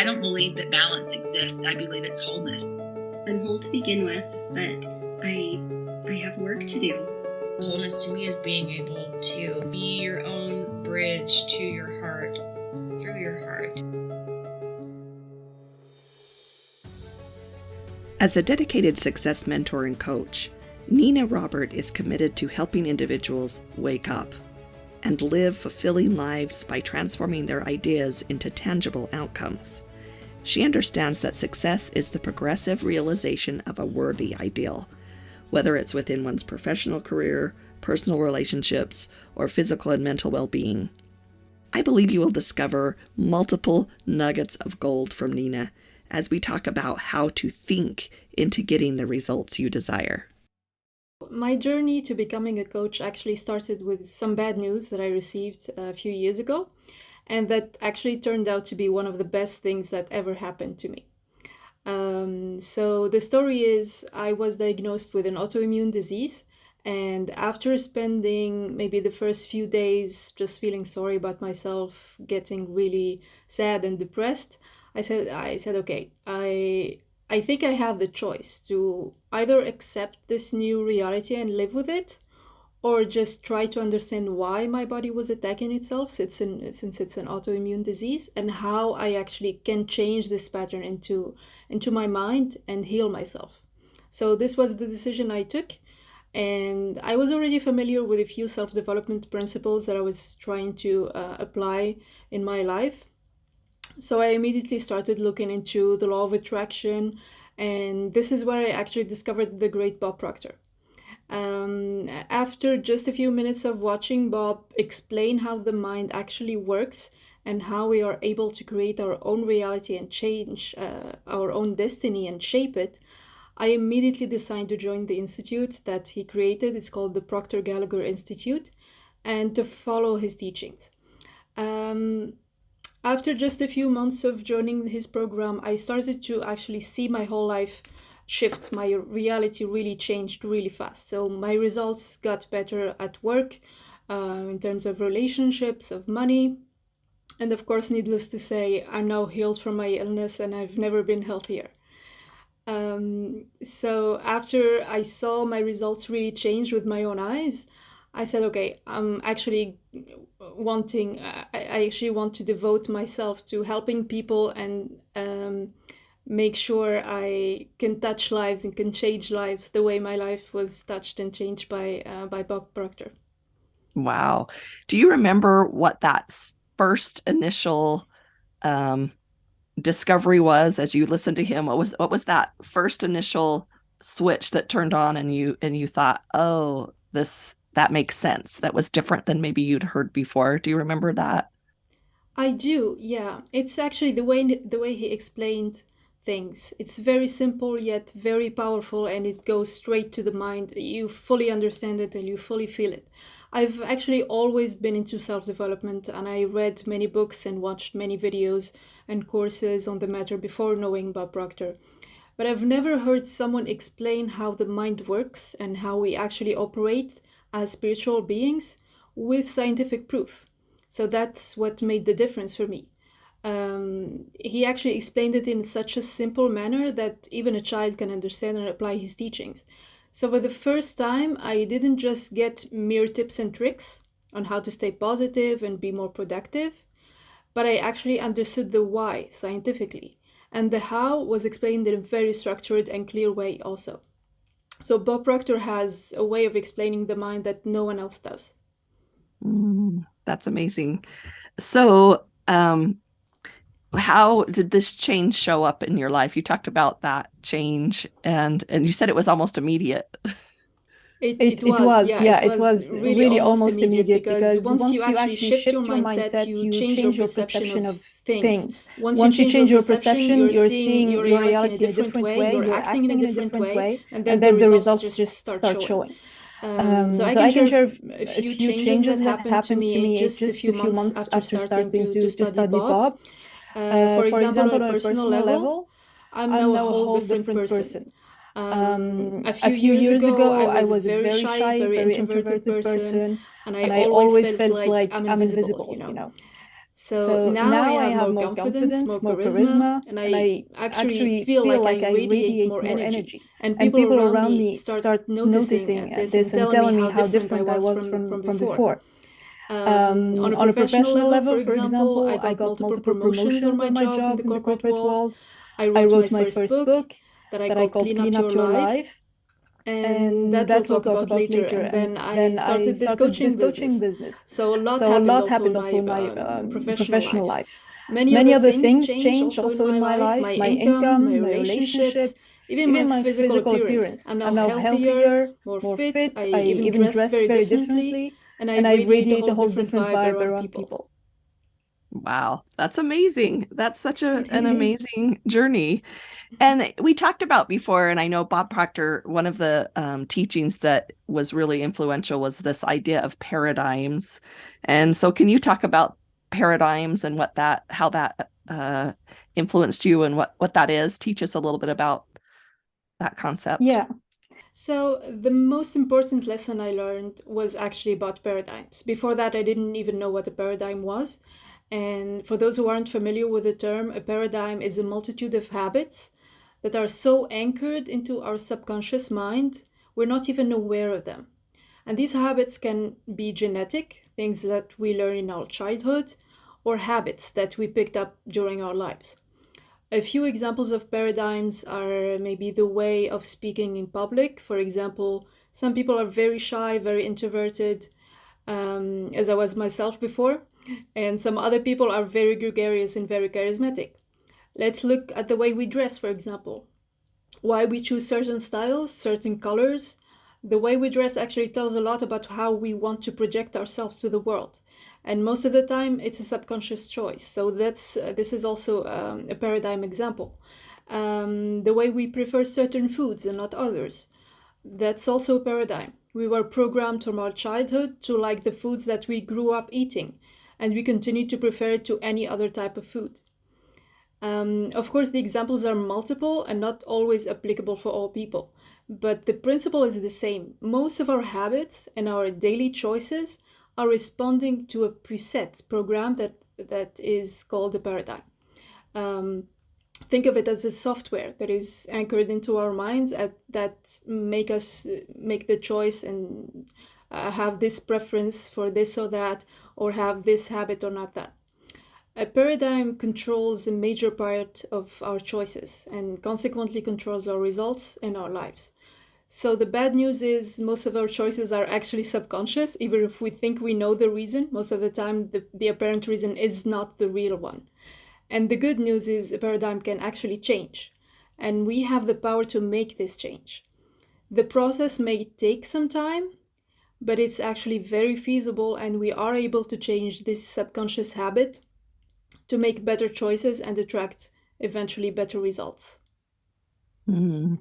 I don't believe that balance exists. I believe it's wholeness. I'm whole to begin with, but I have work to do. Wholeness to me is being able to be your own bridge to your heart, through your heart. As a dedicated success mentor and coach, Nina Robert is committed to helping individuals wake up and live fulfilling lives by transforming their ideas into tangible outcomes. She understands that success is the progressive realization of a worthy ideal, whether it's within one's professional career, personal relationships, or physical and mental well-being. I believe you will discover multiple nuggets of gold from Nina as we talk about how to think into getting the results you desire. My journey to becoming a coach actually started with some bad news that I received a few years ago, and that actually turned out to be one of the best things that ever happened to me. So the story is I was diagnosed with an autoimmune disease, and after spending maybe the first few days just feeling sorry about myself, getting really sad and depressed, I said, okay, I think I have the choice to either accept this new reality and live with it, or just try to understand why my body was attacking itself since it's an autoimmune disease, and how I actually can change this pattern into my mind and heal myself. So this was the decision I took, and I was already familiar with a few self-development principles that I was trying to apply in my life. So I immediately started looking into the law of attraction, and this is where I actually discovered the great Bob Proctor. After just a few minutes of watching Bob explain how the mind actually works and how we are able to create our own reality and change our own destiny and shape it, I immediately decided to join the institute that he created. It's called the Proctor Gallagher Institute, and to follow his teachings. After just a few months of joining his program, I started to actually see my whole life shift. My reality really changed really fast. So my results got better at work, in terms of relationships, of money. And of course, needless to say, I'm now healed from my illness and I've never been healthier. So after I saw my results really change with my own eyes, I said, okay, I actually want to devote myself to helping people and make sure I can touch lives and can change lives the way my life was touched and changed by Bob Proctor. Wow. Do you remember what that first initial discovery was as you listened to him? What was that first initial switch that turned on and you thought, oh, that makes sense. That was different than maybe you'd heard before. Do you remember that? I do, yeah. It's actually the way he explained things. It's very simple yet very powerful, and it goes straight to the mind. You fully understand it and you fully feel it. I've actually always been into self-development, and I read many books and watched many videos and courses on the matter before knowing Bob Proctor. But I've never heard someone explain how the mind works and how we actually operate as spiritual beings with scientific proof. So that's what made the difference for me. He actually explained it in such a simple manner that even a child can understand and apply his teachings. So for the first time, I didn't just get mere tips and tricks on how to stay positive and be more productive, but I actually understood the why scientifically, and the how was explained in a very structured and clear way also. So Bob Proctor has a way of explaining the mind that no one else does. That's amazing. So, how did this change show up in your life? You talked about that change, and you said it was almost immediate. It was really almost immediate because once you actually shift your mindset, you change your perception of things. Once you change your perception, you're seeing your reality in a different way, you're acting in a different way, and then the results just start showing. So I can share a few changes that happened to me just a few months after starting to study Bob. For example, on a personal level, I'm now a whole different person. A few years ago, I was a very shy, very introverted person, and I always felt like I'm invisible. So now I have more confidence, more charisma, and I actually feel like I radiate more energy. And people around me start noticing this and telling me how different I was from before. On a professional level, for example, I got multiple promotions on my job in the corporate world. I wrote my first book that I called Clean Up Your Life. And that we'll talk about later. And then I started this coaching business. So a lot happened also in my professional life. Many other things changed also in my life, my income, my relationships, even my physical appearance. I'm now healthier, more fit. I even dress very differently, and I radiate a whole different vibe around people. Wow, that's amazing. That's such an amazing journey. And we talked about before, and I know Bob Proctor, one of the teachings that was really influential was this idea of paradigms. And so can you talk about paradigms and how that influenced you and what that is? Teach us a little bit about that concept. Yeah. So the most important lesson I learned was actually about paradigms. Before that, I didn't even know what a paradigm was. And for those who aren't familiar with the term, a paradigm is a multitude of habits that are so anchored into our subconscious mind, we're not even aware of them. And these habits can be genetic, things that we learn in our childhood, or habits that we picked up during our lives. A few examples of paradigms are maybe the way of speaking in public. For example, some people are very shy, very introverted, as I was myself before, and some other people are very gregarious and very charismatic. Let's look at the way we dress, for example. Why we choose certain styles, certain colors. The way we dress actually tells a lot about how we want to project ourselves to the world. And most of the time, it's a subconscious choice. So this is also a paradigm example. The way we prefer certain foods and not others. That's also a paradigm. We were programmed from our childhood to like the foods that we grew up eating, and we continue to prefer it to any other type of food. Of course, the examples are multiple and not always applicable for all people, but the principle is the same. Most of our habits and our daily choices are responding to a preset program that is called a paradigm. Think of it as a software that is anchored into our minds that make us make the choice and have this preference for this or that, or have this habit or not that. A paradigm controls a major part of our choices and consequently controls our results in our lives. So the bad news is most of our choices are actually subconscious, even if we think we know the reason. Most of the time, the apparent reason is not the real one. And the good news is a paradigm can actually change, and we have the power to make this change. The process may take some time, but it's actually very feasible, and we are able to change this subconscious habit to make better choices and attract eventually better results. Mm.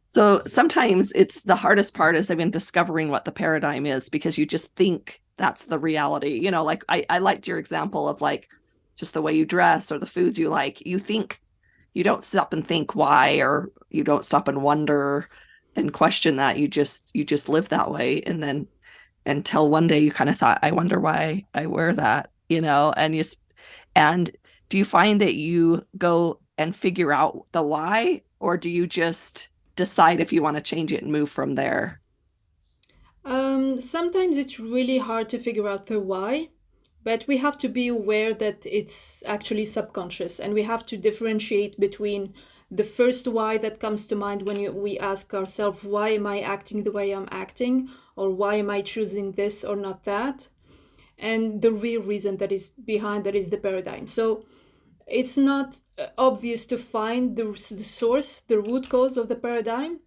So sometimes it's the hardest part is discovering what the paradigm is, because you just think that's the reality. You know, like I liked your example of like just the way you dress or the foods you like. You think, you don't stop and think why, or you don't stop and wonder and question that. You just live that way. And then until one day you kind of thought, I wonder why I wear that, and do you find that you go and figure out the why, or do you just decide if you want to change it and move from there? Sometimes it's really hard to figure out the why, but we have to be aware that it's actually subconscious, and we have to differentiate between the first why that comes to mind when we ask ourselves, why am I acting the way I'm acting, or why am I choosing this or not that, and the real reason that is behind that is the paradigm. So it's not obvious to find the source, the root cause of the paradigm,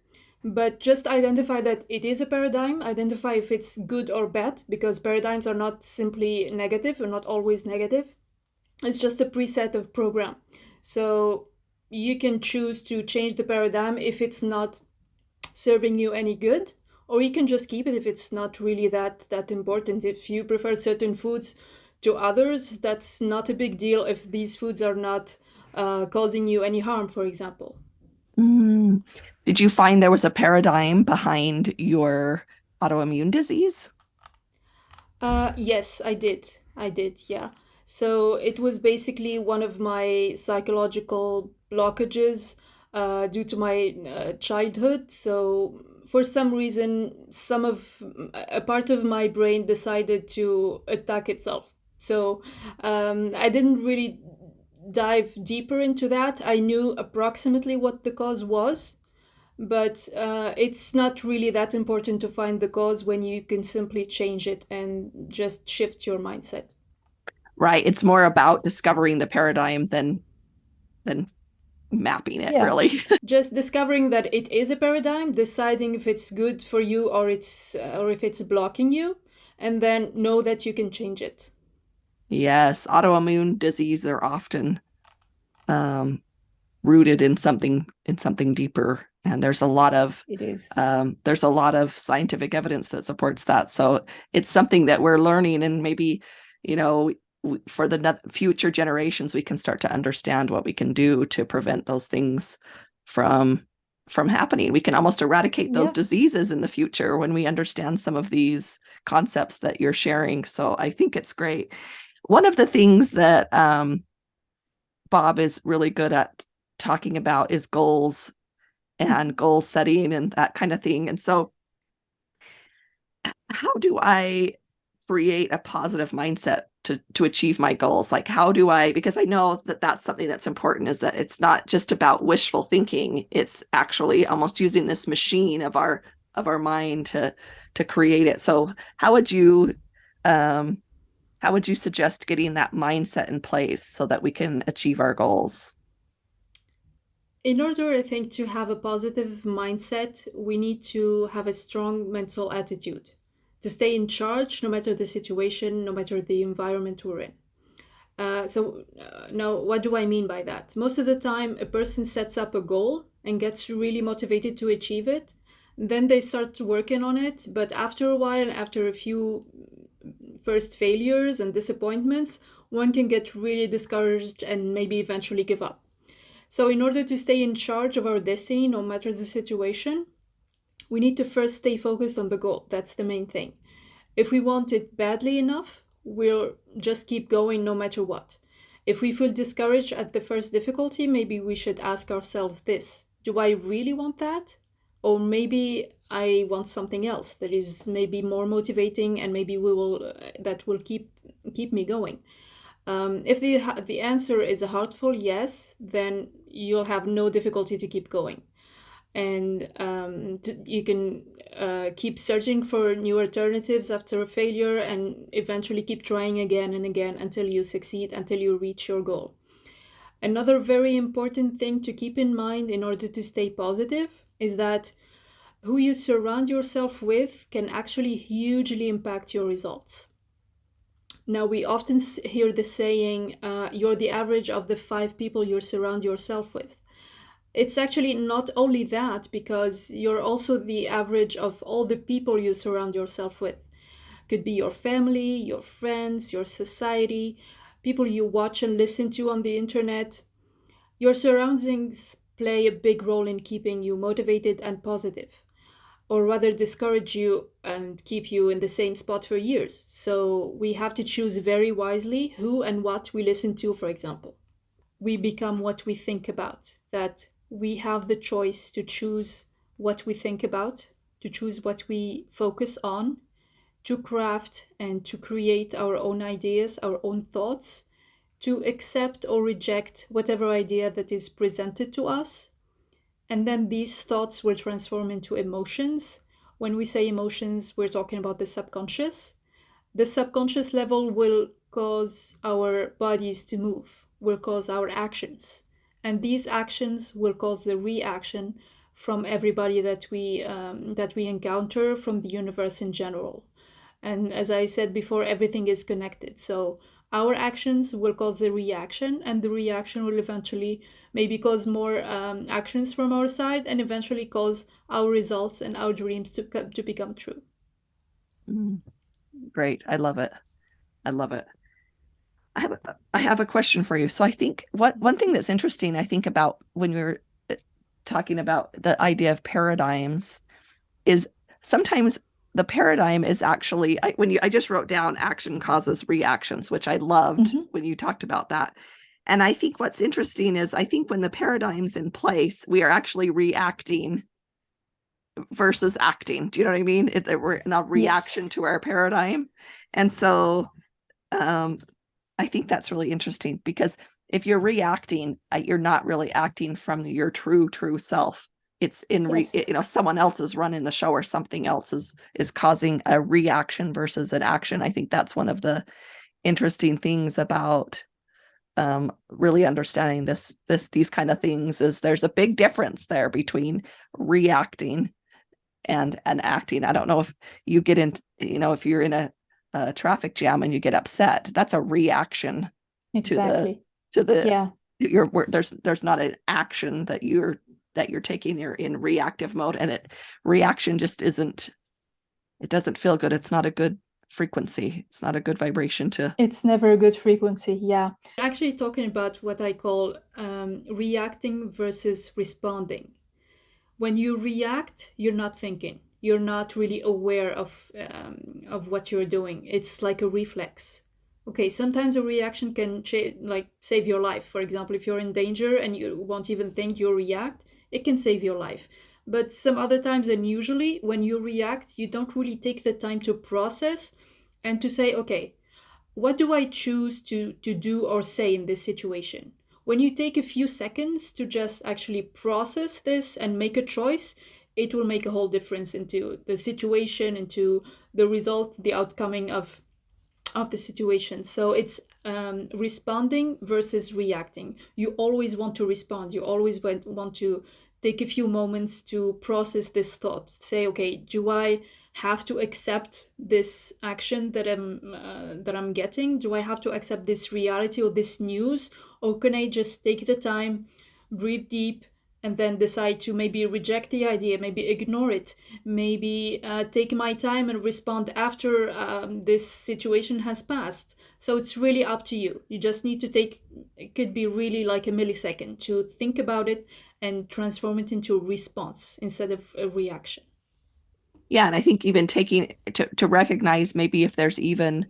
but just identify that it is a paradigm, identify if it's good or bad, because paradigms are not simply negative or not always negative. It's just a preset of program. So you can choose to change the paradigm if it's not serving you any good, or you can just keep it if it's not really that important. If you prefer certain foods to others, that's not a big deal if these foods are not causing you any harm, for example. Mm. Did you find there was a paradigm behind your autoimmune disease? Yes, I did, yeah. So it was basically one of my psychological blockages due to my childhood. So for some reason, a part of my brain decided to attack itself. So I didn't really dive deeper into that. I knew approximately what the cause was, but it's not really that important to find the cause when you can simply change it and just shift your mindset. Right. It's more about discovering the paradigm than mapping it, Yeah. really. Just discovering that it is a paradigm, deciding if it's good for you or if it's blocking you, and then know that you can change it. Yes, autoimmune disease are often um, rooted in something deeper, and It is. there's a lot of scientific evidence that supports that. So it's something that we're learning, and maybe, you know, for the future generations, we can start to understand what we can do to prevent those things from happening. We can almost eradicate those Yeah. diseases in the future when we understand some of these concepts that you're sharing. So I think it's great. One of the things that Bob is really good at talking about is goals and goal setting and that kind of thing. And so, how do I create a positive mindset to achieve my goals? Like, how do I, because I know that that's something that's important, is that it's not just about wishful thinking. It's actually almost using this machine of our mind to create it. So um, how would you suggest getting that mindset in place so that we can achieve our goals? In order, I think, to have a positive mindset, we need to have a strong mental attitude, to stay in charge no matter the situation, no matter the environment we're in. Now, what do I mean by that? Most of the time, a person sets up a goal and gets really motivated to achieve it. Then they start working on it, but after a while, after a few first failures and disappointments, one can get really discouraged and maybe eventually give up. So, in order to stay in charge of our destiny, no matter the situation, we need to first stay focused on the goal. That's the main thing. If we want it badly enough, we'll just keep going no matter what. If we feel discouraged at the first difficulty, maybe we should ask ourselves this: do I really want that? Or maybe I want something else that is maybe more motivating, and maybe we will that will keep me going. If the answer is a heartful yes, then you'll have no difficulty to keep going, and you can keep searching for new alternatives after a failure, and eventually keep trying again and again until you succeed, until you reach your goal. Another very important thing to keep in mind in order to stay positive is that who you surround yourself with can actually hugely impact your results. Now, we often hear the saying, you're the average of the 5 people you surround yourself with. It's actually not only that, because you're also the average of all the people you surround yourself with. Could be your family, your friends, your society, people you watch and listen to on the internet. Your surroundings play a big role in keeping you motivated and positive, or rather discourage you and keep you in the same spot for years. So we have to choose very wisely who and what we listen to, for example. We become what we think about, that we have the choice to choose what we think about, to choose what we focus on, to craft and to create our own ideas, our own thoughts, to accept or reject whatever idea that is presented to us. And then these thoughts will transform into emotions. When we say emotions, we're talking about the subconscious. The subconscious level will cause our bodies to move, will cause our actions. And these actions will cause the reaction from everybody that we encounter, from the universe in general. And as I said before, everything is connected. So our actions will cause the reaction, and the reaction will eventually maybe cause more actions from our side, and eventually cause our results and our dreams to become true. Mm, great. I love it. I love it. I have a question for you. So I think one thing that's interesting, I think, about when you're talking about the idea of paradigms is sometimes the paradigm is actually, I just wrote down action causes reactions, which I loved when you talked about that. And I think what's interesting is I think when the paradigm's in place, we are actually reacting versus acting. Do you know what I mean? We're in a reaction to our paradigm. And so I think that's really interesting, because if you're reacting, you're not really acting from your true self. It's in someone else is running the show, or something else is causing a reaction versus an action. I think that's one of the interesting things about really understanding these kind of things, is there's a big difference there between reacting and acting. I don't know if you get into, if you're in a traffic jam and you get upset, that's a reaction to the there's not an action that you're taking. You're in reactive mode, and reaction just isn't, it doesn't feel good. It's not a good frequency. It's not a good vibration it's never a good frequency. Actually talking about what I call reacting versus responding. When you react, you're not thinking. You're not really aware of what you're doing. It's like a reflex. Okay, sometimes a reaction can save your life. For example, if you're in danger and you won't even think, you react, it can save your life. But some other times, and usually when you react, you don't really take the time to process and to say, okay, what do I choose to do or say in this situation? When you take a few seconds to just actually process this and make a choice, it will make a whole difference into the situation, into the result, the outcoming of the situation. So it's responding versus reacting. You always want to respond. You always want to take a few moments to process this thought. Say, okay, do I have to accept this action that I'm getting? Do I have to accept this reality or this news? Or can I just take the time, breathe deep, and then decide to maybe reject the idea, maybe ignore it, maybe take my time and respond after this situation has passed? So it's really up to you. You just need to take, it could be really like a millisecond to think about it and transform it into a response instead of a reaction. Yeah, and I think even taking to recognize maybe if there's even,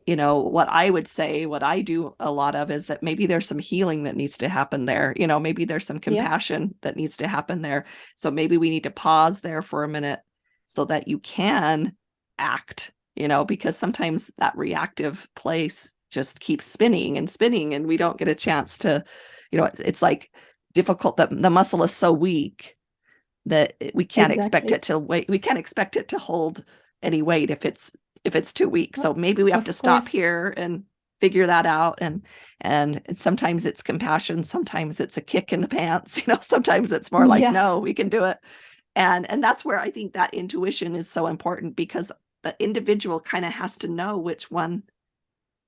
what I would say, what I do a lot of is that maybe there's some healing that needs to happen there. Maybe there's some compassion that needs to happen there. So maybe we need to pause there for a minute so that you can act, because sometimes that reactive place just keeps spinning and spinning, and we don't get a chance to, it's like difficult, that the muscle is so weak that we can't expect it to wait. We can't expect it to hold any weight if it's too weak. So maybe we have to stop here and figure that out. And sometimes it's compassion. Sometimes it's a kick in the pants. Sometimes it's more like, no, we can do it. And that's where I think that intuition is so important, because the individual kind of has to know which one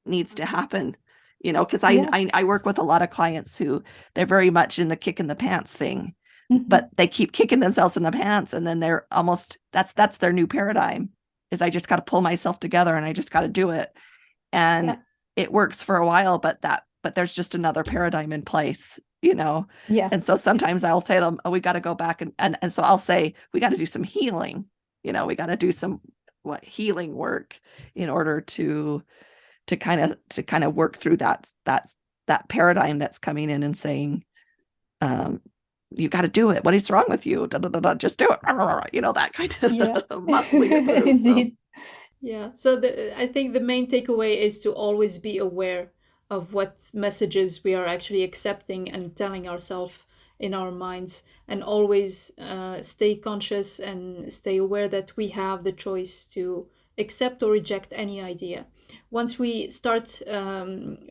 needs to happen, because I work with a lot of clients who they're very much in the kick in the pants thing. But they keep kicking themselves in the pants, and then they're almost, that's their new paradigm, is I just got to pull myself together and I just got to do it. And it works for a while, but there's just another paradigm in place, And so sometimes I'll say to them, oh, we got to go back. And so I'll say, we got to do some healing, we got to do some healing work in order to kind of work through that paradigm that's coming in and saying, you got to do it. What is wrong with you? Just do it. That kind of muscling through. Indeed. So. Yeah. So I think the main takeaway is to always be aware of what messages we are actually accepting and telling ourselves in our minds, and always stay conscious and stay aware that we have the choice to accept or reject any idea. Once we start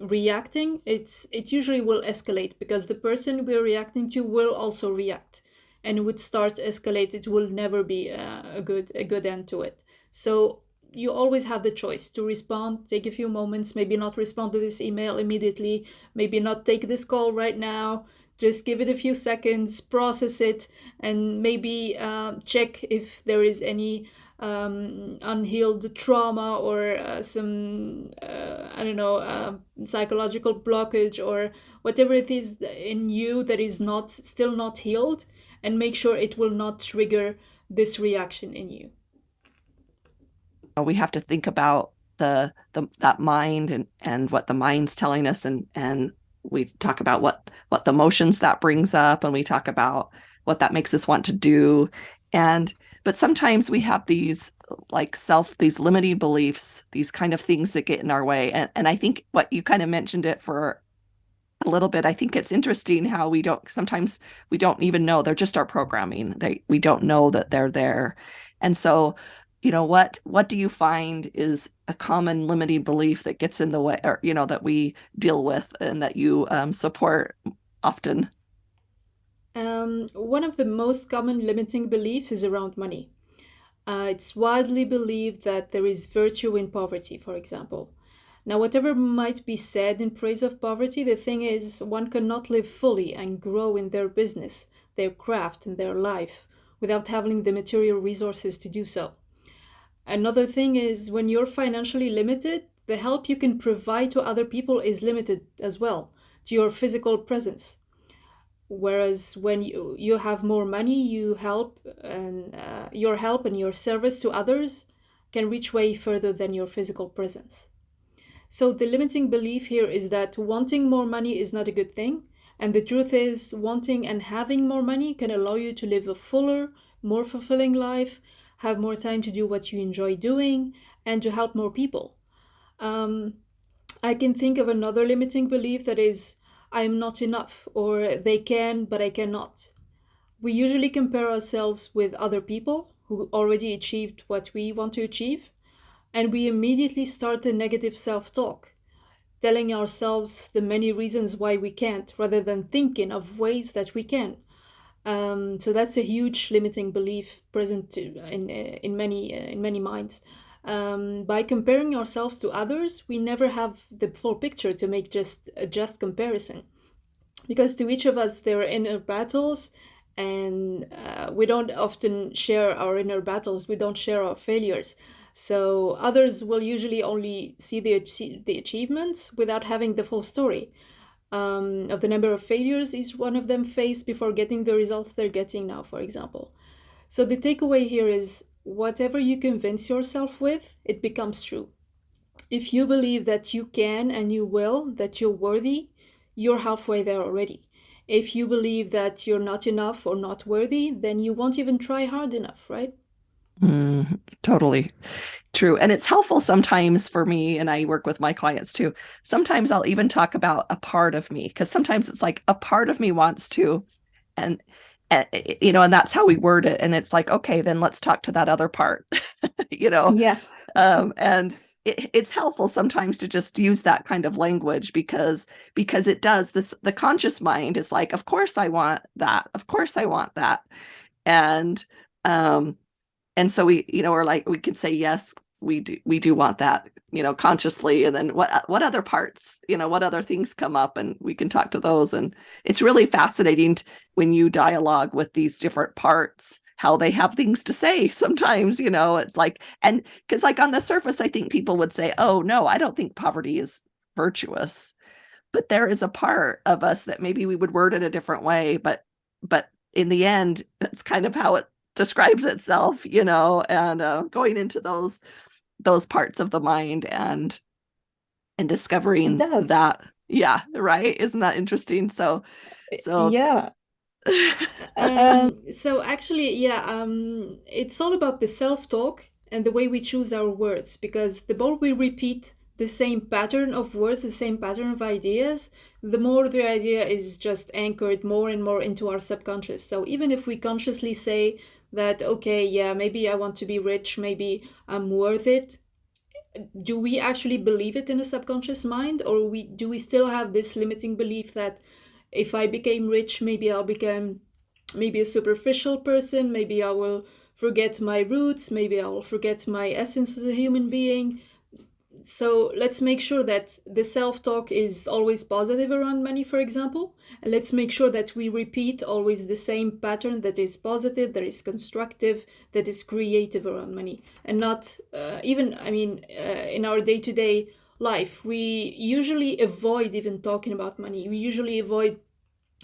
reacting, it usually will escalate, because the person we're reacting to will also react, and it would start escalate. It will never be a good end to it. So you always have the choice to respond, take a few moments, maybe not respond to this email immediately, maybe not take this call right now, just give it a few seconds, process it, and maybe check if there is any unhealed trauma or some psychological blockage or whatever it is in you that is still not healed, and make sure it will not trigger this reaction in you. We have to think about that mind and what the mind's telling us, and we talk about what the emotions that brings up, and we talk about what that makes us want to do. And but sometimes we have these these limiting beliefs, these kind of things that get in our way. And I think what you kind of mentioned it for a little bit. I think it's interesting how sometimes we don't even know they're just our programming. We don't know that they're there. And so, what do you find is a common limiting belief that gets in the way, or, that we deal with and that you support often? One of the most common limiting beliefs is around money. It's widely believed that there is virtue in poverty, for example. Now, whatever might be said in praise of poverty, the thing is, one cannot live fully and grow in their business, their craft, and their life without having the material resources to do so. Another thing is, when you're financially limited, the help you can provide to other people is limited as well to your physical presence. Whereas when you have more money, you help, and your help and your service to others can reach way further than your physical presence. So the limiting belief here is that wanting more money is not a good thing. And the truth is, wanting and having more money can allow you to live a fuller, more fulfilling life, have more time to do what you enjoy doing, and to help more people. Um, I can think of another limiting belief that is, I am not enough, or they can, but I cannot. We usually compare ourselves with other people who already achieved what we want to achieve, and we immediately start the negative self talk, telling ourselves the many reasons why we can't rather than thinking of ways that we can. So that's a huge limiting belief present in many minds. By comparing ourselves to others, we never have the full picture to make just a just comparison, because to each of us there are inner battles, and we don't often share our inner battles. We don't share our failures. So others will usually only see the achievements without having the full story of the number of failures each one of them faced before getting the results they're getting now, for example. So the takeaway here is, whatever you convince yourself with, it becomes true. If you believe that you can and you will, that you're worthy, you're halfway there already. If you believe that you're not enough or not worthy, then you won't even try hard enough, right? Totally true. And it's helpful sometimes for me, and I work with my clients too. Sometimes I'll even talk about a part of me, because sometimes it's like a part of me wants to, and and that's how we word it. And it's like, okay, then let's talk to that other part, Yeah. And it's helpful sometimes to just use that kind of language, because it does this. The conscious mind is like, of course I want that. Of course I want that. And so we're like, we can say, yes, we do want that, consciously. And then what other parts, what other things come up, and we can talk to those. And it's really fascinating when you dialogue with these different parts, how they have things to say sometimes. It's like, and because like on the surface, I think people would say, oh no, I don't think poverty is virtuous, but there is a part of us that maybe we would word it a different way, but in the end, that's kind of how it describes itself, and going into those parts of the mind and It discovering does. that. Yeah, right. Isn't that interesting? So Yeah. So actually, yeah, it's all about the self-talk and the way we choose our words, because the more we repeat the same pattern of words, the same pattern of ideas, the more the idea is just anchored more and more into our subconscious. So even if we consciously say that, okay, yeah, maybe I want to be rich, maybe I'm worth it, do we actually believe it in a subconscious mind, or do we still have this limiting belief that if I became rich, maybe I'll become maybe a superficial person, maybe I will forget my roots, maybe I will forget my essence as a human being. So let's make sure that the self-talk is always positive around money, for example, and let's make sure that we repeat always the same pattern that is positive, that is constructive, that is creative around money, and not in our day-to-day life, we usually avoid even talking about money. We usually avoid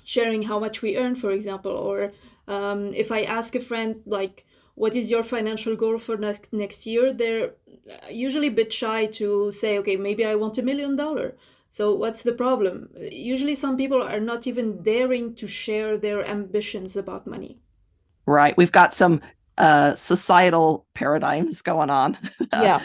sharing how much we earn, for example, or if I ask a friend, like, what is your financial goal for next year, they're usually a bit shy to say, okay, maybe I want $1 million. So what's the problem? Usually some people are not even daring to share their ambitions about money. Right. We've got some societal paradigms going on Yeah,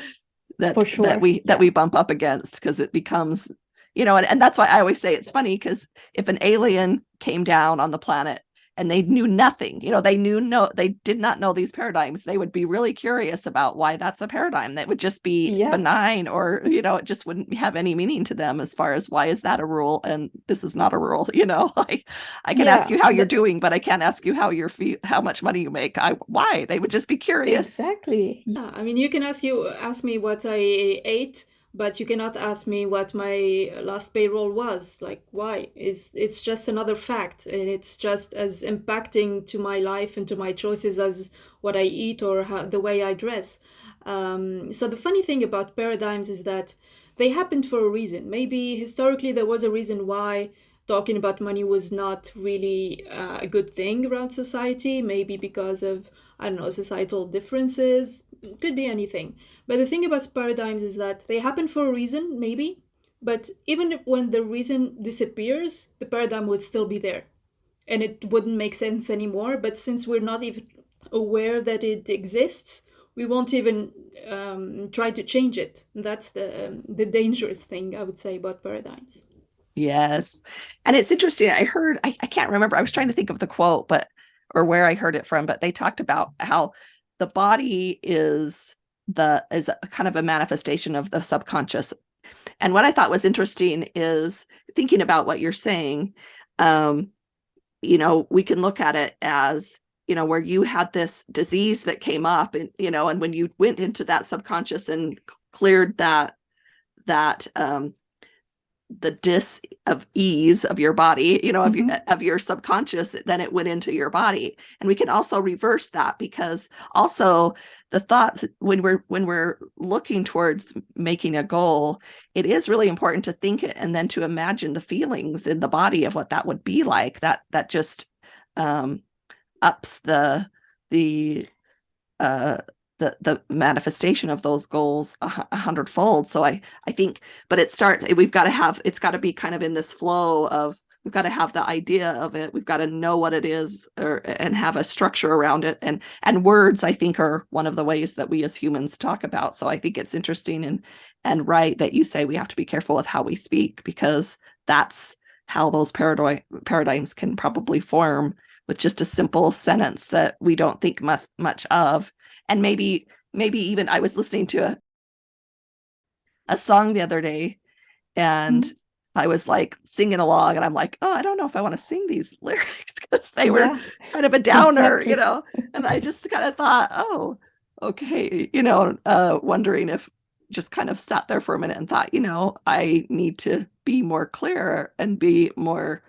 that for that sure. we that Yeah. we bump up against, because it becomes, and that's why I always say it's funny, because if an alien came down on the planet and they knew nothing, they did not know these paradigms, they would be really curious about why that's a paradigm that would just be Yeah. benign, or it just wouldn't have any meaning to them, as far as why is that a rule and this is not a rule. Like, I can ask Yeah. you how you're doing, but I can't ask you how much money you make. Why? They would just be curious. Exactly. Yeah, I mean, you can ask me what I ate, but you cannot ask me what my last payroll was. Like, why? It's just another fact, and it's just as impacting to my life and to my choices as what I eat or the way I dress. So the funny thing about paradigms is that they happened for a reason. Maybe historically there was a reason why talking about money was not really a good thing around society. Maybe because of, I don't know, societal differences. It could be anything. But the thing about paradigms is that they happen for a reason, maybe. But even when the reason disappears, the paradigm would still be there. And it wouldn't make sense anymore. But since we're not even aware that it exists, we won't even try to change it. And that's the dangerous thing, I would say, about paradigms. Yes. And it's interesting. I can't remember. I was trying to think of the quote, or where I heard it from, but they talked about how the body is a kind of a manifestation of the subconscious. And what I thought was interesting is thinking about what you're saying. We can look at it as, where you had this disease that came up, and when you went into that subconscious and cleared that the dis of ease of your body, of your subconscious, then it went into your body. And we can also reverse that, because also the thought, when we're looking towards making a goal, it is really important to think it and then to imagine the feelings in the body of what that would be like. That just ups the uh the manifestation of those goals 100-fold. So I think, but it's got to be kind of in this flow of, we've got to have the idea of it, we've got to know what it is, and have a structure around it, and words, I think, are one of the ways that we as humans talk about. So I think it's interesting and right that you say we have to be careful with how we speak, because that's how those paradigms can probably form with just a simple sentence that we don't think much of. And maybe even, I was listening to a song the other day, and I was like singing along, and I'm like, oh, I don't know if I want to sing these lyrics, because they were kind of a downer, and I just kind of thought, oh, okay, wondering if, just kind of sat there for a minute and thought, I need to be more clear and be more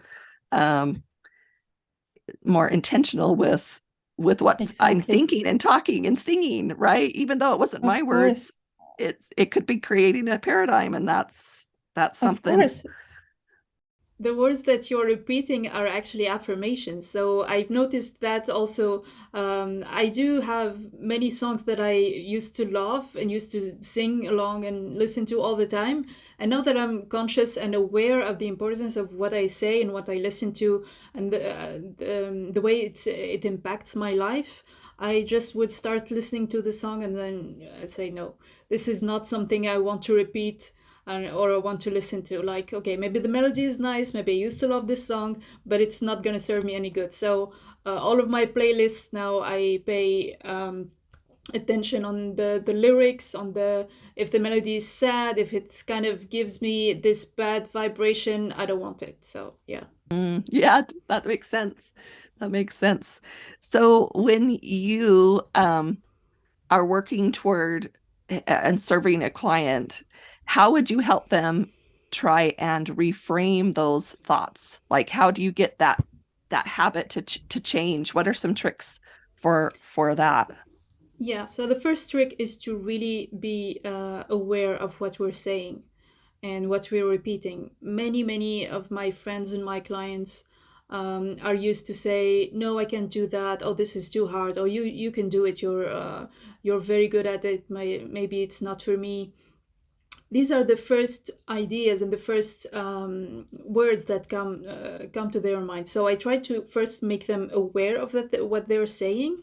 intentional with what's I'm thinking and talking and singing, right? Even though it wasn't my words, it could be creating a paradigm, and that's something. Of course. The words that you're repeating are actually affirmations. So I've noticed that also. I do have many songs that I used to love and used to sing along and listen to all the time. And now that I'm conscious and aware of the importance of what I say and what I listen to, and the way it impacts my life, I just would start listening to the song, and then I'd say, no, this is not something I want to repeat, or I want to listen to. Like, okay, maybe the melody is nice, maybe I used to love this song, but it's not going to serve me any good. So all of my playlists now, I pay attention on the lyrics, on if the melody is sad, if it's kind of gives me this bad vibration, I don't want it. So yeah. Yeah, that makes sense. So when you are working toward and serving a client, how would you help them try and reframe those thoughts? Like, how do you get that habit to change? What are some tricks for that? Yeah, so the first trick is to really be aware of what we're saying and what we're repeating. Many of my friends and my clients are used to say, no, I can't do that. Oh, this is too hard. Oh, you can do it. You're very good at it. Maybe it's not for me. These are the first ideas and the first words that come to their mind. So I try to first make them aware of that, what they're saying.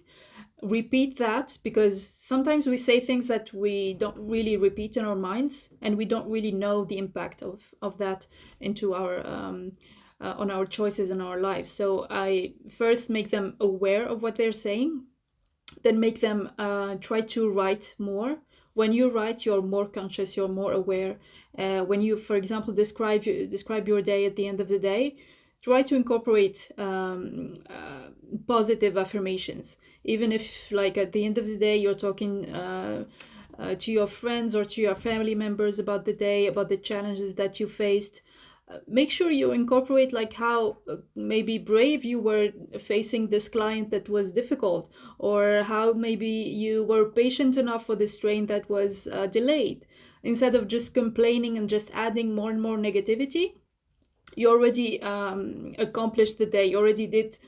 Repeat that, because sometimes we say things that we don't really repeat in our minds, and we don't really know the impact of that into our on our choices in our lives. So I first make them aware of what they're saying, then make them try to write more. When you write, you're more conscious, you're more aware. When you, for example, describe your day at the end of the day, try to incorporate positive affirmations. Even if, like, at the end of the day, you're talking to your friends or to your family members about the day, about the challenges that you faced. Make sure you incorporate, like, how maybe brave you were facing this client that was difficult, or how maybe you were patient enough for this train that was delayed. Instead of just complaining and just adding more and more negativity, you already accomplished the day. You already did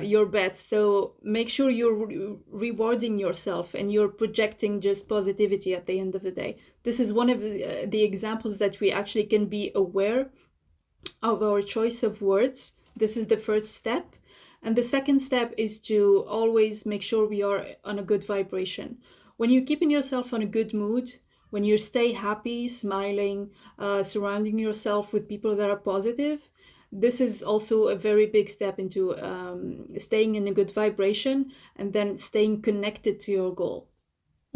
your best. So make sure you're rewarding yourself and you're projecting just positivity at the end of the day. This is one of the examples that we actually can be aware of our choice of words. This is the first step. And the second step is to always make sure we are on a good vibration. When you're keeping yourself on a good mood, when you stay happy, smiling, surrounding yourself with people that are positive, this is also a very big step into staying in a good vibration and then staying connected to your goal.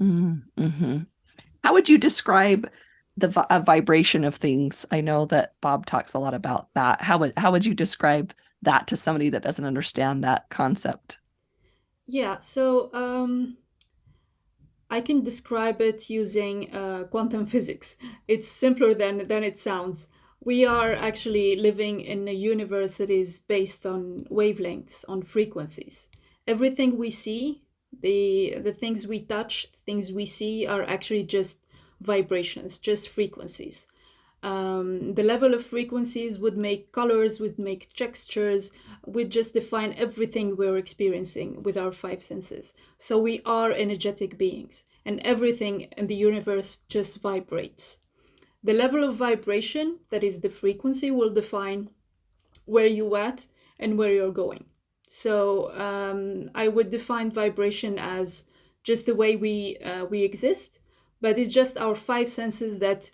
Mm-hmm. How would you describe the vibration of things? I know that Bob talks a lot about that. How would you describe that to somebody that doesn't understand that concept? Yeah, so I can describe it using quantum physics. It's simpler than it sounds. We are actually living in a universe that is based on wavelengths, on frequencies. Everything we see, the things we touch, the things we see are actually just vibrations, just frequencies. The level of frequencies would make colors, would make textures, would just define everything we're experiencing with our five senses. So we are energetic beings, and everything in the universe just vibrates. The level of vibration, that is the frequency, will define where you're at and where you're going. So I would define vibration as just the way we exist, but it's just our five senses that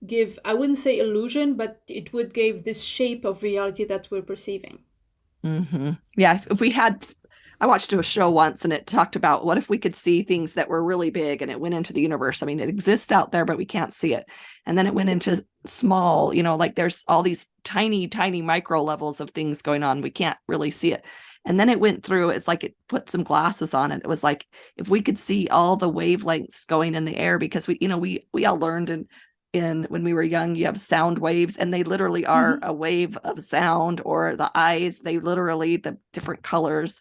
give, I wouldn't say illusion, but it would give this shape of reality that we're perceiving. Mm-hmm. Yeah, if we had, I watched a show once and it talked about what if we could see things that were really big and it went into the universe. I mean, it exists out there, but we can't see it. And then it went into small, like there's all these tiny, tiny micro levels of things going on. We can't really see it. And then it went through, it's like it put some glasses on it. It was like, if we could see all the wavelengths going in the air, because we all learned in when we were young, you have sound waves, and they literally are a wave of sound, or the eyes, they literally, the different colors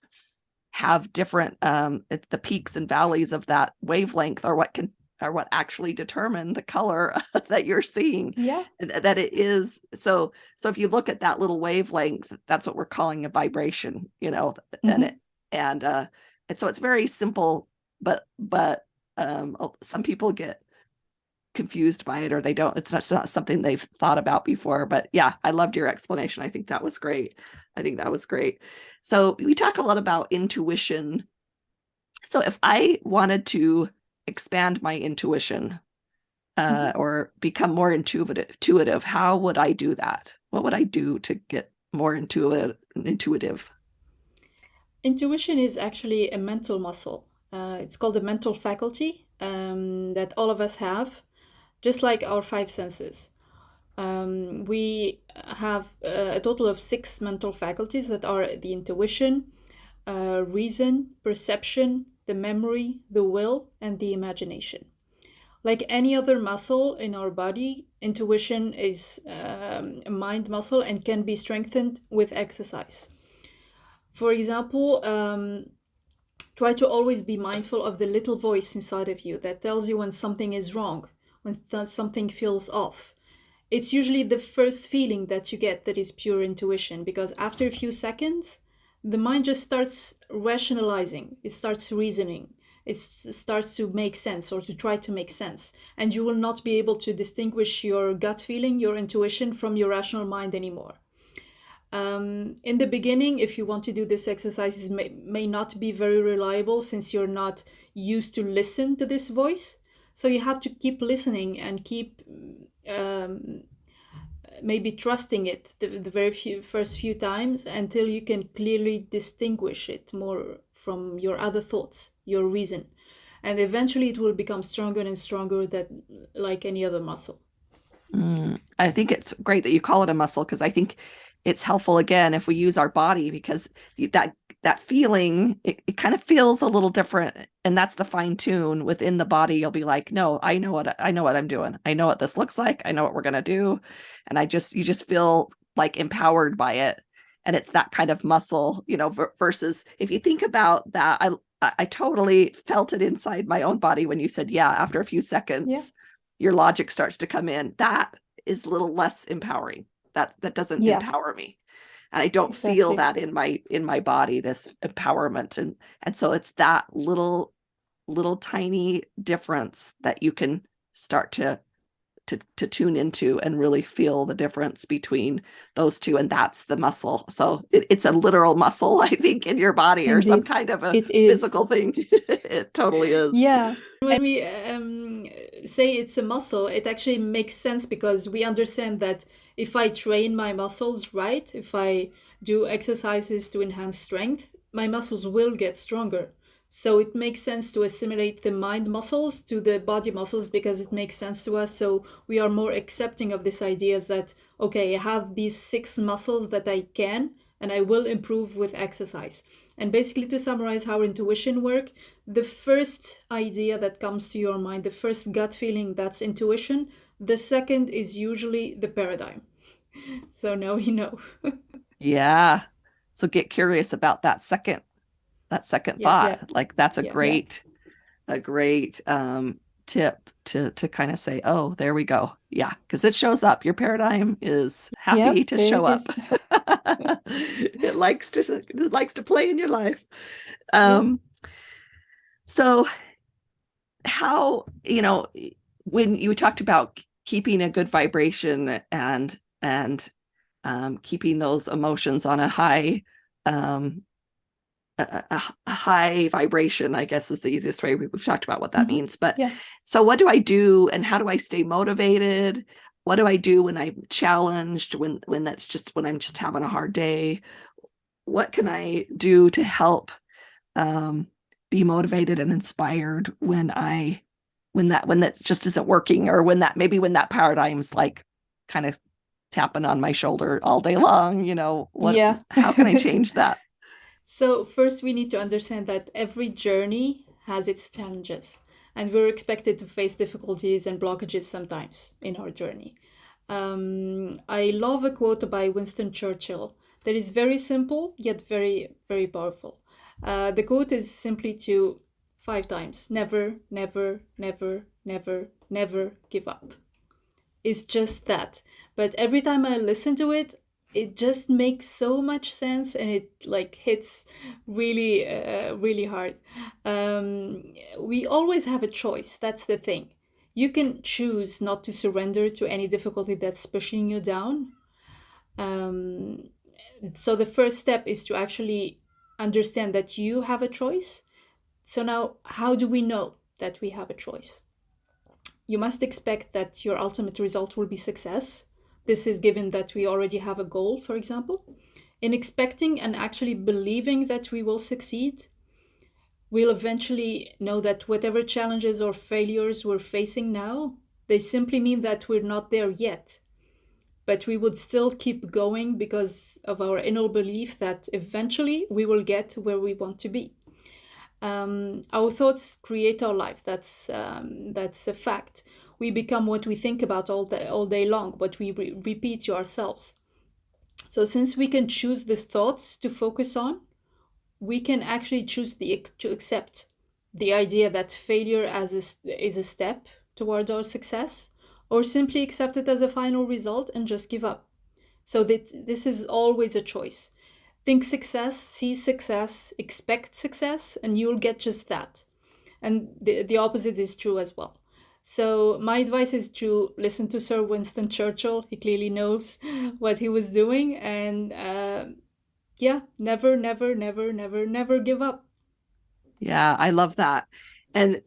have different the peaks and valleys of that wavelength are what actually determine the color that you're seeing. Yeah. That it is. So if you look at that little wavelength, that's what we're calling a vibration, and so it's very simple, but some people get confused by it, or they don't, it's not something they've thought about before. But yeah, I loved your explanation. I think that was great. So we talk a lot about intuition. So if I wanted to expand my intuition or become more intuitive, how would I do that? What would I do to get more intuitive? Intuition is actually a mental muscle. It's called a mental faculty that all of us have, just like our five senses. We have a total of 6 mental faculties that are the intuition, reason, perception, the memory, the will, and the imagination. Like any other muscle in our body, intuition is a mind muscle and can be strengthened with exercise. For example, try to always be mindful of the little voice inside of you that tells you when something is wrong, when something feels off. it's usually the first feeling that you get that is pure intuition, because after a few seconds, the mind just starts rationalizing, it starts reasoning, starts to make sense or to try to make sense. And you will not be able to distinguish your gut feeling, your intuition, from your rational mind anymore. In the beginning, if you want to do this exercise, it may not be very reliable since you're not used to listen to this voice. So you have to keep listening and keep maybe trusting it the very first few times until you can clearly distinguish it more from your other thoughts, your reason. And eventually it will become stronger and stronger, that like any other muscle. I think it's great that you call it a muscle, because I think it's helpful, again, if we use our body, because that feeling, it kind of feels a little different, and that's the fine tune within the body. You'll be like, no, I know what I'm doing. I know what this looks like. I know what we're going to do. And you just feel like empowered by it. And it's that kind of muscle, versus if you think about that, I totally felt it inside my own body when you said, yeah, after a few seconds, your logic starts to come in. That is a little less empowering. That doesn't empower me. And I don't feel that in my body, this empowerment. And so it's that little tiny difference that you can start to tune into and really feel the difference between those two. And that's the muscle. So it's a literal muscle, I think, in your body. Indeed. Or some kind of a physical thing. It totally is. Yeah. When we say it's a muscle, it actually makes sense, because we understand that if I train my muscles right, if I do exercises to enhance strength, my muscles will get stronger. So it makes sense to assimilate the mind muscles to the body muscles, because it makes sense to us. So we are more accepting of this idea that, okay, I have these 6 muscles that I can, and I will improve with exercise. And basically, to summarize how intuition works, the first idea that comes to your mind, the first gut feeling, that's intuition. The second is usually the paradigm. So now we know. Yeah. So get curious about that second thought. Yeah. Like that's a great tip to kind of say, oh, there we go. Yeah. Because it shows up. Your paradigm is happy to show up. It likes to play in your life. So how, when you talked about keeping a good vibration and keeping those emotions on a high a high vibration, I guess is the easiest way. We've talked about what that means, but so what do I do, and how do I stay motivated? What do I do when I'm challenged, when I'm just having a hard day? What can I do to help be motivated and inspired when that just isn't working, or when that paradigm's like kind of tapping on my shoulder all day long? How can I change that? So first, we need to understand that every journey has its challenges, and we're expected to face difficulties and blockages sometimes in our journey. I love a quote by Winston Churchill that is very simple, yet very, very powerful. The quote is simply to 5 times, never, never, never, never, never give up. It's just that. But every time I listen to it, it just makes so much sense, and it like hits really, really hard. We always have a choice. That's the thing. You can choose not to surrender to any difficulty that's pushing you down. So the first step is to actually understand that you have a choice. So now, how do we know that we have a choice? You must expect that your ultimate result will be success. This is given that we already have a goal, for example. In expecting and actually believing that we will succeed, we'll eventually know that whatever challenges or failures we're facing now, they simply mean that we're not there yet. But we would still keep going because of our inner belief that eventually we will get where we want to be. Our thoughts create our life. That's a fact. We become what we think about all day long, what we repeat to ourselves. So since we can choose the thoughts to focus on, we can actually choose to accept the idea that failure is a step toward our success, or simply accept it as a final result and just give up. So that this is always a choice. Think success, see success, expect success, and you'll get just that. And the opposite is true as well. So my advice is to listen to Sir Winston Churchill. He clearly knows what he was doing, and yeah, never, never, never, never, never give up. Yeah, I love that. And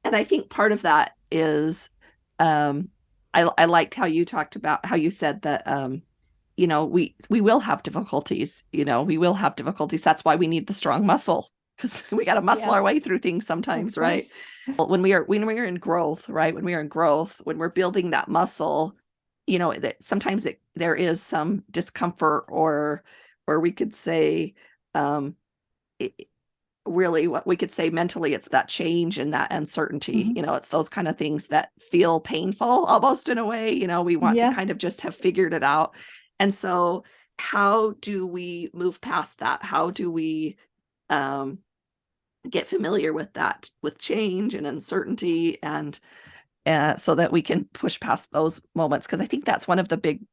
I think part of that is I liked how you talked about how you said that we will have difficulties, we will have difficulties. That's why we need the strong muscle, because we got to muscle our way through things sometimes, right? Well, when we are in growth, right? When we are in growth, when we're building that muscle, that sometimes there is some discomfort, or we could say really what we could say mentally, it's that change and that uncertainty. It's those kind of things that feel painful almost in a way. We want to kind of just have figured it out. And so how do we move past that? How do we get familiar with that, with change and uncertainty, and so that we can push past those moments? Because I think that's one of the big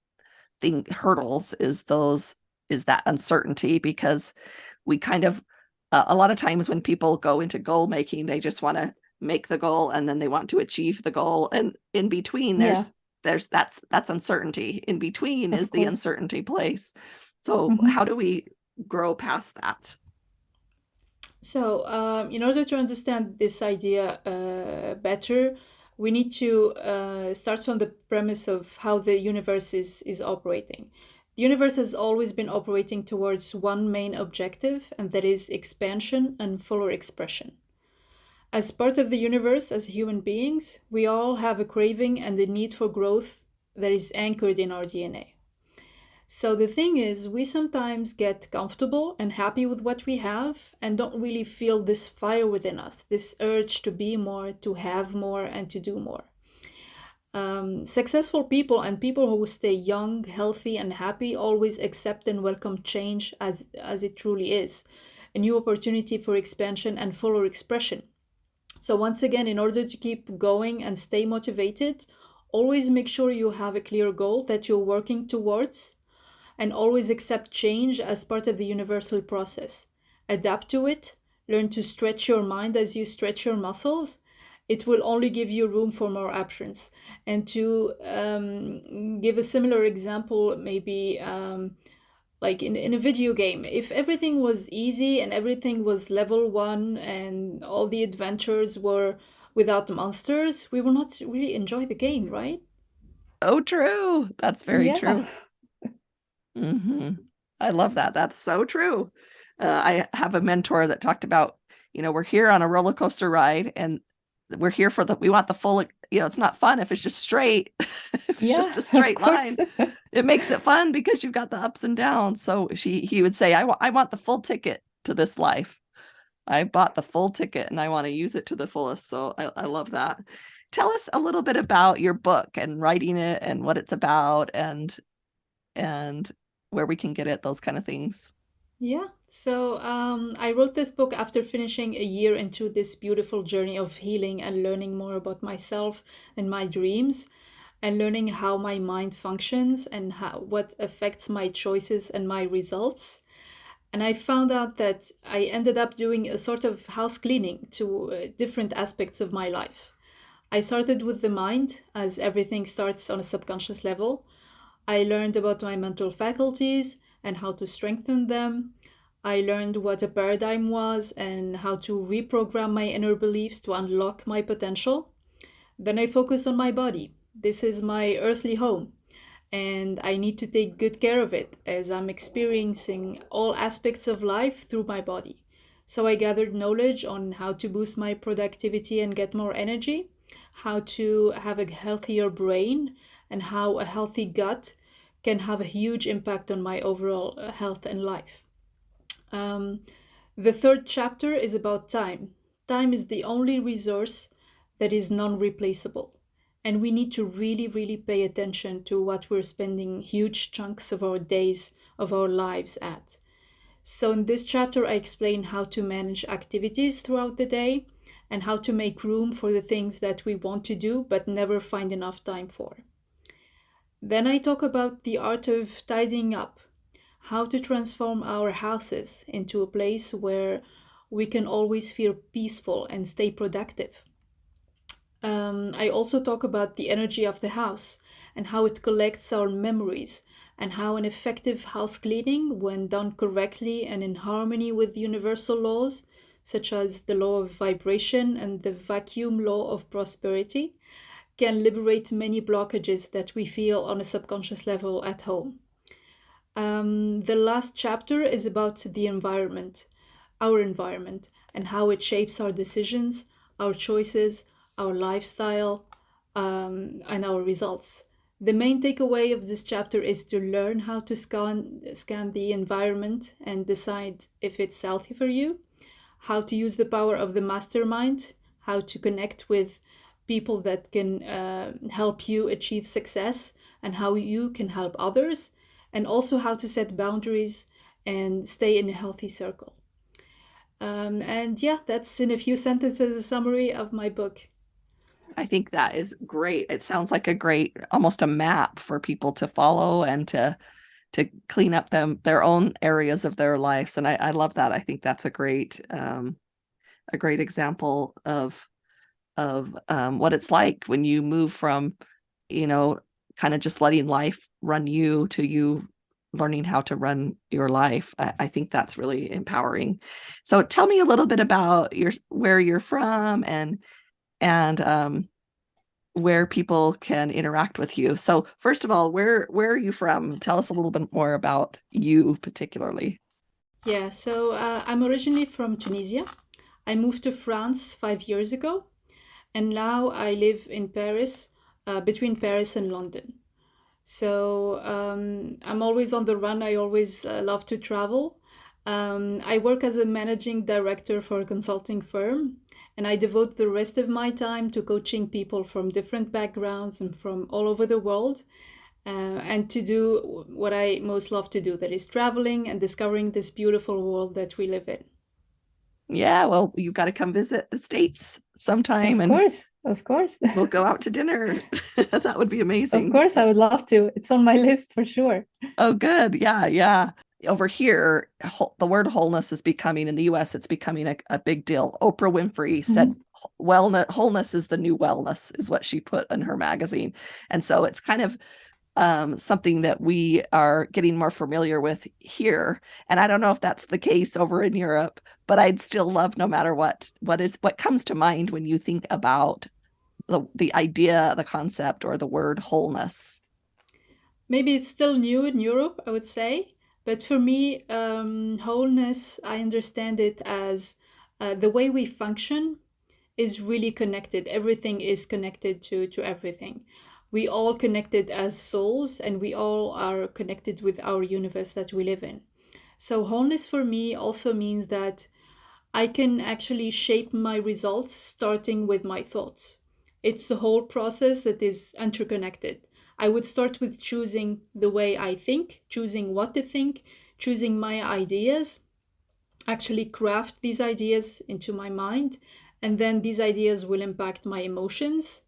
hurdles is that uncertainty, because we kind of a lot of times when people go into goal making, they just want to make the goal and then they want to achieve the goal, and in between that's uncertainty. In between is the uncertainty place. So how do we grow past that? So in order to understand this idea better, we need to start from the premise of how the universe is operating. The universe has always been operating towards one main objective, and that is expansion and fuller expression. As part of the universe, as human beings, we all have a craving and a need for growth that is anchored in our DNA. So the thing is, we sometimes get comfortable and happy with what we have and don't really feel this fire within us, this urge to be more, to have more, and to do more. Successful people and people who stay young, healthy, and happy always accept and welcome change as it truly is, a new opportunity for expansion and fuller expression. So once again, in order to keep going and stay motivated, always make sure you have a clear goal that you're working towards, and always accept change as part of the universal process. Adapt to it, learn to stretch your mind as you stretch your muscles. It will only give you room for more options. And to give a similar example, maybe like in a video game, if everything was easy and everything was level 1 and all the adventures were without monsters, we will not really enjoy the game, right? Oh, true. That's very true. I love that. That's so true. I have a mentor that talked about, we're here on a roller coaster ride, and we're here we want the full, it's not fun if it's just straight. If it's just a straight line. It makes it fun because you've got the ups and downs. So he would say, I want the full ticket to this life. I bought the full ticket and I want to use it to the fullest. So I love that. Tell us a little bit about your book and writing it and what it's about, and where we can get it, those kind of things. Yeah, so I wrote this book after finishing a year into this beautiful journey of healing and learning more about myself and my dreams, and learning how my mind functions and what affects my choices and my results. And I found out that I ended up doing a sort of house cleaning to different aspects of my life. I started with the mind, as everything starts on a subconscious level. I learned about my mental faculties and how to strengthen them. I learned what a paradigm was and how to reprogram my inner beliefs to unlock my potential. Then I focused on my body. This is my earthly home, and I need to take good care of it as I'm experiencing all aspects of life through my body. So I gathered knowledge on how to boost my productivity and get more energy, how to have a healthier brain, and how a healthy gut can have a huge impact on my overall health and life. The third chapter is about time. Time is the only resource that is non-replaceable. And we need to really, really pay attention to what we're spending huge chunks of our days, of our lives at. So in this chapter, I explain how to manage activities throughout the day and how to make room for the things that we want to do but never find enough time for. Then I talk about the art of tidying up, how to transform our houses into a place where we can always feel peaceful and stay productive. I also talk about the energy of the house and how it collects our memories, and how an effective house cleaning, when done correctly and in harmony with universal laws, such as the law of vibration and the vacuum law of prosperity, can liberate many blockages that we feel on a subconscious level at home. The last chapter is about the environment, our environment, and how it shapes our decisions, our choices, our lifestyle, and our results. The main takeaway of this chapter is to learn how to scan the environment and decide if it's healthy for you, how to use the power of the mastermind, how to connect with people that can help you achieve success, and how you can help others, and also how to set boundaries and stay in a healthy circle. And yeah, that's in a few sentences a summary of my book. I think that is great. It sounds like a great, almost a map for people to follow and to clean up their own areas of their lives. And I love that. I think that's a great example of what it's like when you move from, kind of just letting life run you to you learning how to run your life. I think that's really empowering. So tell me a little bit about where you're from and where people can interact with you. So first of all, where are you from? Tell us a little bit more about you particularly. Yeah, so I'm originally from Tunisia. I moved to France 5 years ago, and now I live in Paris, between Paris and London. So I'm always on the run. I always love to travel. I work as a managing director for a consulting firm, and I devote the rest of my time to coaching people from different backgrounds and from all over the world, and to do what I most love to do, that is traveling and discovering this beautiful world that we live in. Yeah, well, you've got to come visit the States sometime. Of course. We'll go out to dinner. That would be amazing. Of course, I would love to. It's on my list for sure. Oh, good. Yeah. Over here, the word wholeness is becoming, in the US, it's becoming a big deal. Oprah Winfrey said, wholeness is the new wellness, is what she put in her magazine. And so it's kind of something that we are getting more familiar with here. And I don't know if that's the case over in Europe, but I'd still love, no matter what comes to mind when you think about the idea, the concept, or the word wholeness. Maybe it's still new in Europe, I would say. But for me, wholeness, I understand it as the way we function is really connected. Everything is connected to everything. We all connected as souls, and we all are connected with our universe that we live in. So wholeness for me also means that I can actually shape my results starting with my thoughts. It's a whole process that is interconnected. I would start with choosing the way I think, choosing what to think, choosing my ideas, actually craft these ideas into my mind, and then these ideas will impact my emotions,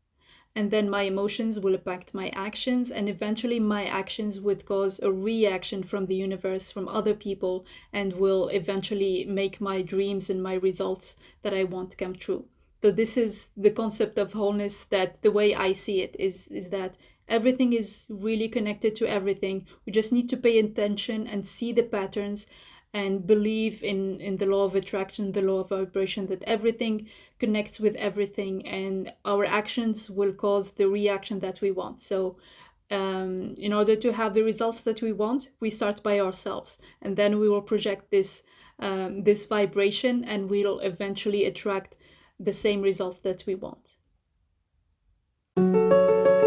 and then my emotions will impact my actions, and eventually my actions would cause a reaction from the universe, from other people, and will eventually make my dreams and my results that I want come true. So this is the concept of wholeness, that the way I see it is that everything is really connected to everything. We just need to pay attention and see the patterns and believe in the law of attraction, the law of vibration, that everything connects with everything, and our actions will cause the reaction that we want. So in order to have the results that we want, we start by ourselves, and then we will project this vibration, and we'll eventually attract the same results that we want.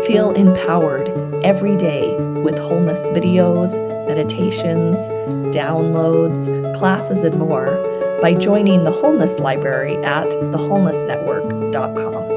Feel empowered every day with wholeness videos, meditations, downloads, classes, and more by joining the Wholeness Library at thewholenessnetwork.com.